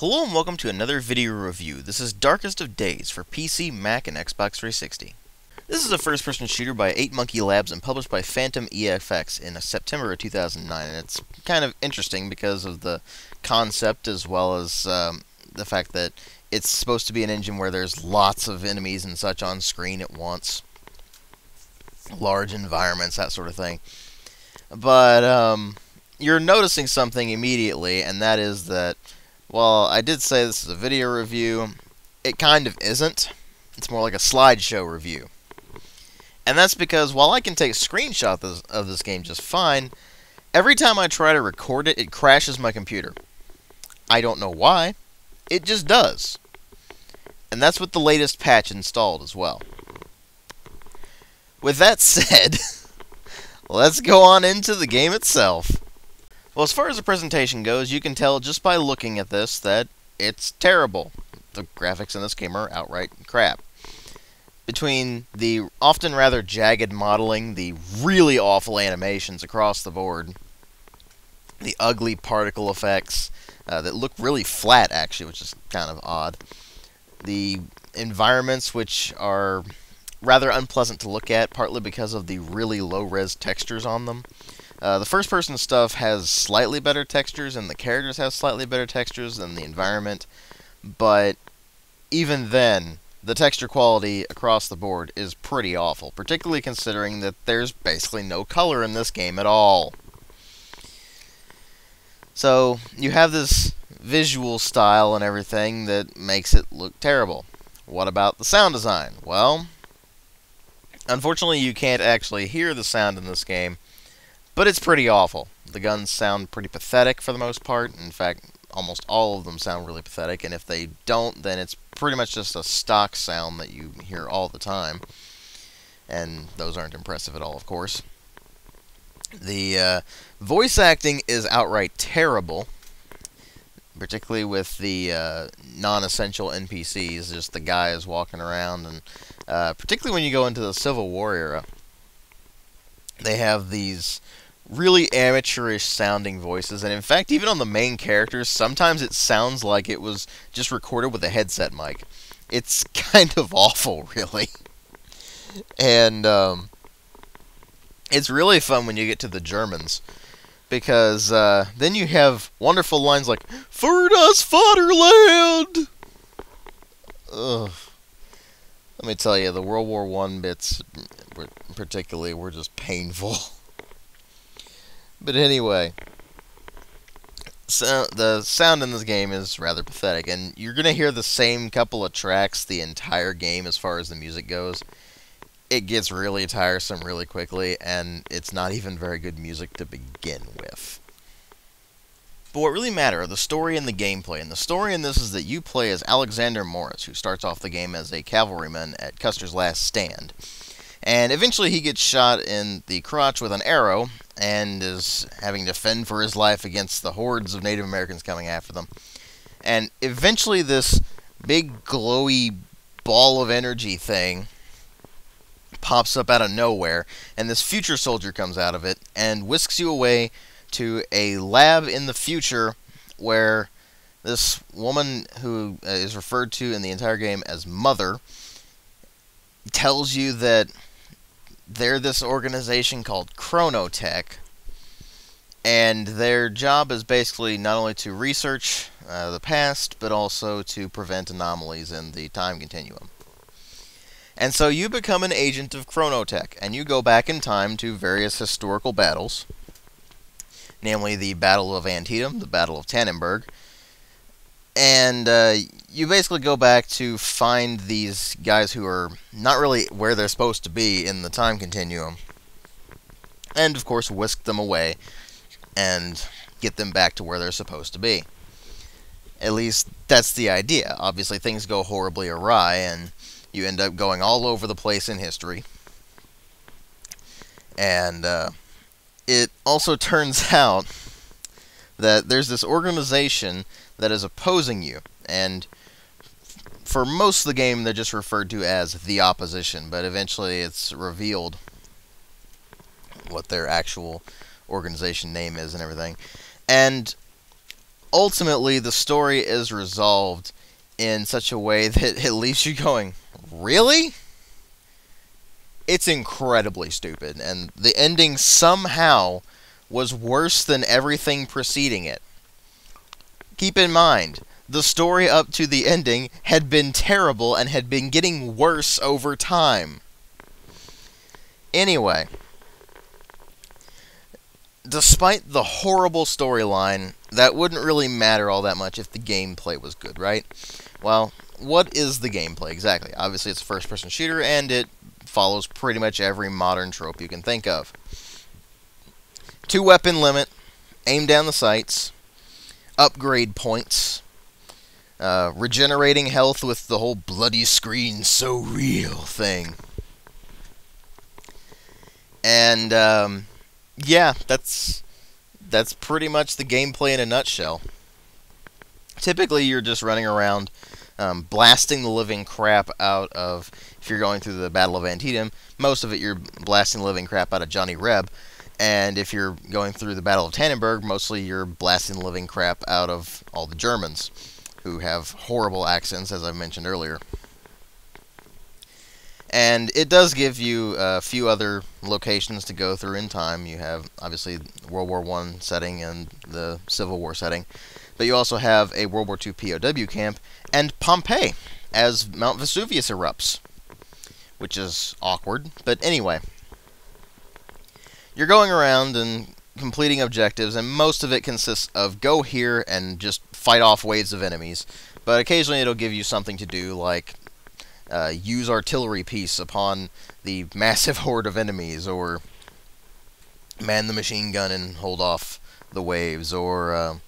Hello and welcome to another video review. This is Darkest of Days for PC, Mac, and Xbox 360. This is a first-person shooter by 8 Monkey Labs and published by Phantom EFX in September of 2009. And it's kind of interesting because of the concept as well as the fact that it's supposed to be an engine where there's lots of enemies and such on screen at once. Large environments, that sort of thing. But you're noticing something immediately, and that is that well, I did say this is a video review. It kind of isn't. It's more like a slideshow review. And that's because while I can take screenshots of this game just fine, every time I try to record it, it crashes my computer. I don't know why. It just does. And that's with the latest patch installed as well. With that said, let's go on into the game itself. Well, as far as the presentation goes, you can tell just by looking at this that it's terrible. The graphics in this game are outright crap. Between the often rather jagged modeling, the really awful animations across the board, the ugly particle effects that look really flat, actually, which is kind of odd, the environments which are rather unpleasant to look at, partly because of the really low-res textures on them. The first-person stuff has slightly better textures, and the characters have slightly better textures than the environment, but even then, the texture quality across the board is pretty awful, particularly considering that there's basically no color in this game at all. So, you have this visual style and everything that makes it look terrible. What about the sound design? Well, unfortunately, you can't actually hear the sound in this game, but it's pretty awful. The guns sound pretty pathetic for the most part. In fact, almost all of them sound really pathetic, and if they don't, then it's pretty much just a stock sound that you hear all the time. And those aren't impressive at all, of course. The voice acting is outright terrible, particularly with the non-essential NPCs, just the guys walking around, and particularly when you go into the Civil War era. They have these really amateurish sounding voices, and in fact, even on the main characters, sometimes it sounds like it was just recorded with a headset mic. It's kind of awful, really. And it's really fun when you get to the Germans, because then you have wonderful lines like, "For das Vaterland!" Ugh. Let me tell you, the World War I bits, particularly, were just painful. But anyway, so the sound in this game is rather pathetic, and you're going to hear the same couple of tracks the entire game as far as the music goes. It gets really tiresome really quickly, and it's not even very good music to begin with. But what really matters are the story and the gameplay, and the story in this is that you play as Alexander Morris, who starts off the game as a cavalryman at Custer's last stand. And eventually he gets shot in the crotch with an arrow, and is having to fend for his life against the hordes of Native Americans coming after them. And eventually this big glowy ball of energy thing pops up out of nowhere, and this future soldier comes out of it and whisks you away to a lab in the future where this woman, who is referred to in the entire game as Mother, tells you that they're this organization called Chronotech, and their job is basically not only to research the past, but also to prevent anomalies in the time continuum. And so you become an agent of Chronotech, and you go back in time to various historical battles, namely the Battle of Antietam, the Battle of Tannenberg, and you basically go back to find these guys who are not really where they're supposed to be in the time continuum, and of course whisk them away and get them back to where they're supposed to be. At least that's the idea. Obviously things go horribly awry, and you end up going all over the place in history. And it also turns out that there's this organization that is opposing you, and for most of the game they're just referred to as the opposition, but eventually it's revealed what their actual organization name is and everything. And ultimately the story is resolved in such a way that it leaves you going, really? It's incredibly stupid, and the ending somehow was worse than everything preceding it. Keep in mind, the story up to the ending had been terrible and had been getting worse over time. Anyway, despite the horrible storyline, that wouldn't really matter all that much if the gameplay was good, right? Well, what is the gameplay exactly? Obviously, it's a first-person shooter, and it follows pretty much every modern trope you can think of. 2-weapon limit, aim down the sights, upgrade points, regenerating health with the whole bloody screen so real thing. And, yeah, that's pretty much the gameplay in a nutshell. Typically, you're just running around blasting the living crap out of, if you're going through the Battle of Antietam, most of it you're blasting the living crap out of Johnny Reb. And if you're going through the Battle of Tannenberg, mostly you're blasting the living crap out of all the Germans, who have horrible accents, as I mentioned earlier. And it does give you a few other locations to go through in time. You have, obviously, World War I setting and the Civil War setting. But you also have a World War II POW camp and Pompeii as Mount Vesuvius erupts, which is awkward. But anyway, you're going around and completing objectives, and most of it consists of go here and just fight off waves of enemies. But occasionally it'll give you something to do, like use artillery piece upon the massive horde of enemies, or man the machine gun and hold off the waves, or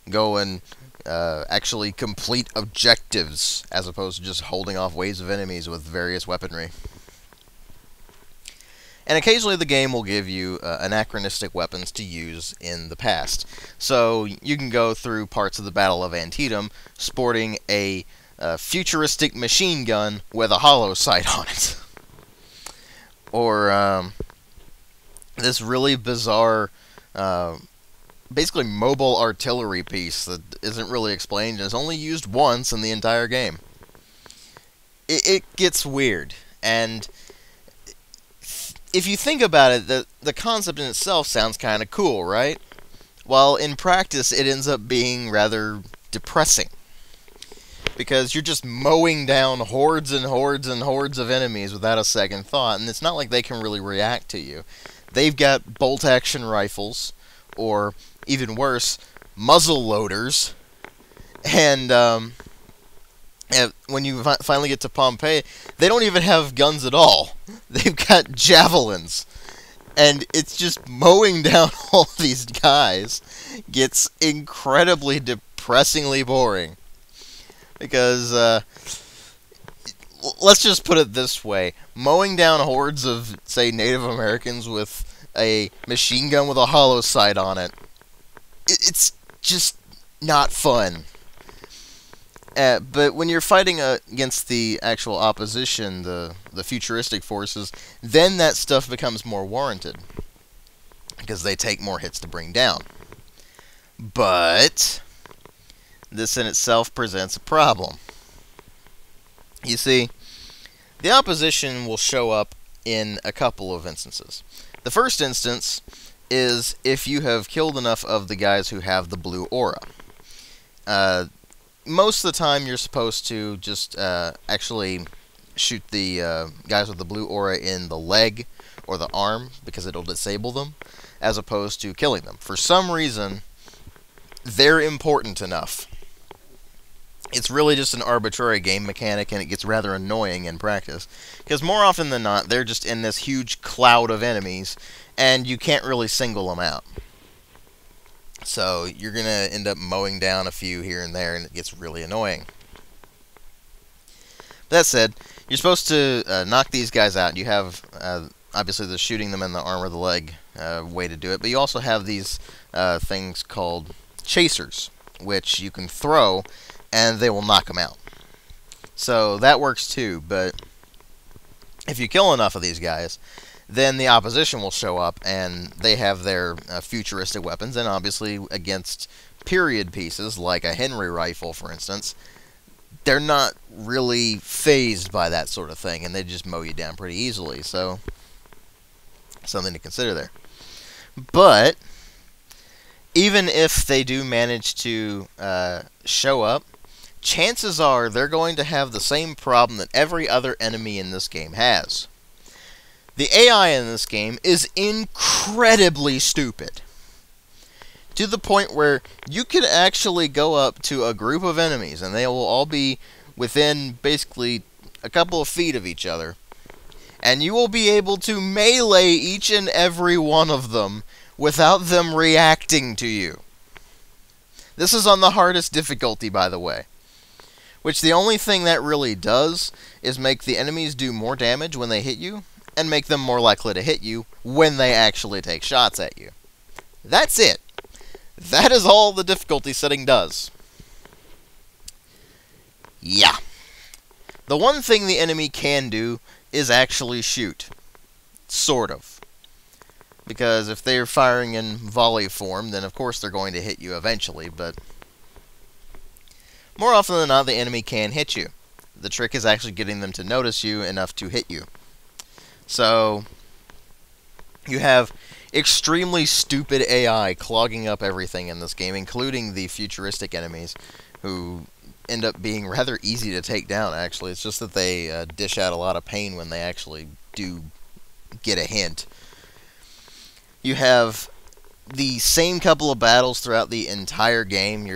go and actually complete objectives, as opposed to just holding off waves of enemies with various weaponry. And occasionally the game will give you anachronistic weapons to use in the past. So you can go through parts of the Battle of Antietam sporting a futuristic machine gun with a hollow sight on it. Or this really bizarre, basically mobile artillery piece that isn't really explained and is only used once in the entire game. It gets weird, and if you think about it, the concept in itself sounds kind of cool, right? While in practice it ends up being rather depressing, because you're just mowing down hordes and hordes and hordes of enemies without a second thought, and it's not like they can really react to you. They've got bolt-action rifles, or even worse, muzzle loaders, and when you finally get to Pompeii, they don't even have guns at all. They've got javelins. And it's just mowing down all these guys gets incredibly depressingly boring. Because, let's just put it this way. Mowing down hordes of, say, Native Americans with a machine gun with a hollow sight on it, it's just not fun. But when you're fighting against the actual opposition, the futuristic forces, then that stuff becomes more warranted, because they take more hits to bring down. But this in itself presents a problem. You see, the opposition will show up in a couple of instances. The first instance is if you have killed enough of the guys who have the blue aura. Most of the time, you're supposed to just actually shoot the guys with the blue aura in the leg or the arm, because it'll disable them, as opposed to killing them. For some reason, they're important enough. It's really just an arbitrary game mechanic, and it gets rather annoying in practice, because more often than not, they're just in this huge cloud of enemies, and you can't really single them out. So you're going to end up mowing down a few here and there, and it gets really annoying. That said, you're supposed to knock these guys out. You have, obviously, the shooting them in the arm or the leg way to do it, but you also have these things called chasers, which you can throw, and they will knock them out. So that works too, but if you kill enough of these guys, then the opposition will show up, and they have their futuristic weapons, and obviously against period pieces, like a Henry rifle, for instance, they're not really phased by that sort of thing, and they just mow you down pretty easily. So, something to consider there. But even if they do manage to show up, chances are they're going to have the same problem that every other enemy in this game has. The AI in this game is incredibly stupid, to the point where you could actually go up to a group of enemies, and they will all be within basically a couple of feet of each other, and you will be able to melee each and every one of them without them reacting to you. This is on the hardest difficulty, by the way. Which the only thing that really does is make the enemies do more damage when they hit you, and make them more likely to hit you when they actually take shots at you. That's it. That is all the difficulty setting does. Yeah. The one thing the enemy can do is actually shoot. Sort of. Because if they're firing in volley form, then of course they're going to hit you eventually, but more often than not, the enemy can hit you. The trick is actually getting them to notice you enough to hit you. So, you have extremely stupid AI clogging up everything in this game, including the futuristic enemies, who end up being rather easy to take down, actually. It's just that they dish out a lot of pain when they actually do get a hint. You have the same couple of battles throughout the entire game.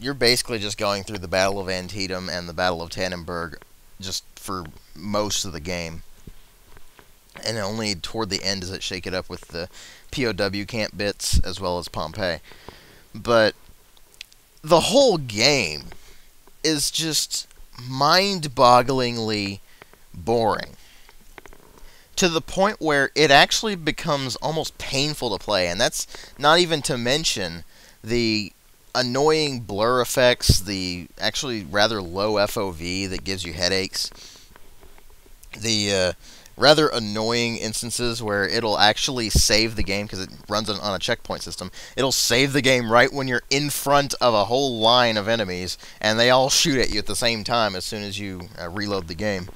You're basically just going through the Battle of Antietam and the Battle of Tannenberg just for most of the game. And only toward the end does it shake it up with the POW camp bits as well as Pompeii. But the whole game is just mind-bogglingly boring, to the point where it actually becomes almost painful to play. And that's not even to mention the annoying blur effects, the actually rather low FOV that gives you headaches, the rather annoying instances where it'll actually save the game because it runs on a checkpoint system. It'll save the game right when you're in front of a whole line of enemies, and they all shoot at you at the same time as soon as you reload the game.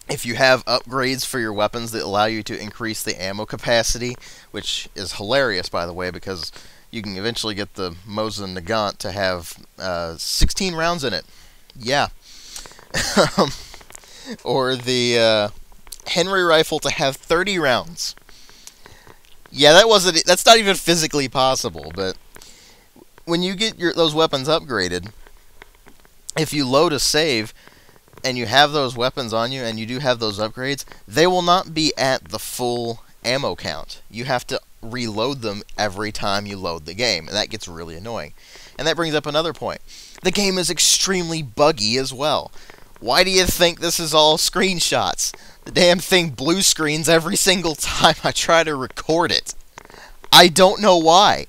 If you have upgrades for your weapons that allow you to increase the ammo capacity, which is hilarious, by the way, because you can eventually get the Mosin Nagant to have 16 rounds in it. Yeah. Or the Henry rifle to have 30 rounds. Yeah, that's not even physically possible, but when you get those weapons upgraded, if you load a save and you have those weapons on you and you do have those upgrades, they will not be at the full ammo count. You have to reload them every time you load the game, and that gets really annoying. And that brings up another point. The game is extremely buggy as well. Why do you think this is all screenshots? The damn thing blue screens every single time I try to record it. I don't know why.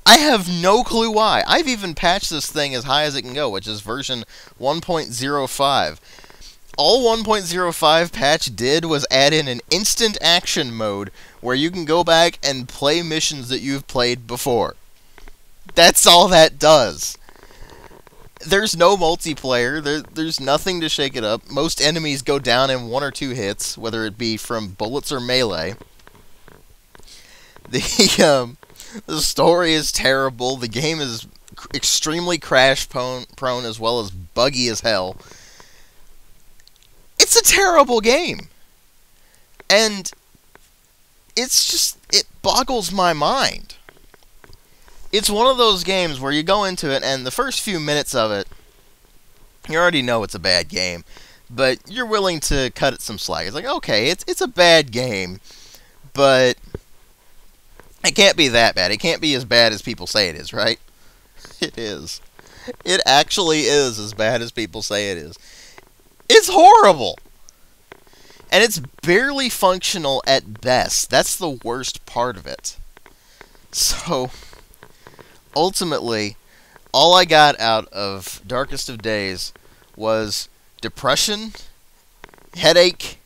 I have no clue why. I've even patched this thing as high as it can go, which is version 1.05. All 1.05 patch did was add in an instant action mode where you can go back and play missions that you've played before. That's all that does. There's no multiplayer. There's nothing to shake it up. Most enemies go down in 1 or 2 hits, whether it be from bullets or melee. The story is terrible. The game is extremely crash prone as well as buggy as hell. It's a terrible game. And it boggles my mind. It's one of those games where you go into it, and the first few minutes of it, you already know it's a bad game, but you're willing to cut it some slack. It's like, okay, it's a bad game, but it can't be that bad. It can't be as bad as people say it is, right? It is. It actually is as bad as people say it is. It's horrible! And it's barely functional at best. That's the worst part of it. So ultimately, all I got out of Darkest of Days was depression, headache,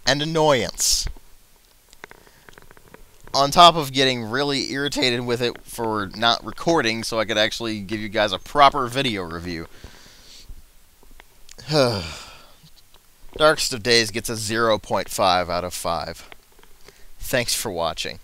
and annoyance. on top of getting really irritated with it for not recording so I could actually give you guys a proper video review. Darkest of Days gets a 0.5 out of 5. Thanks for watching.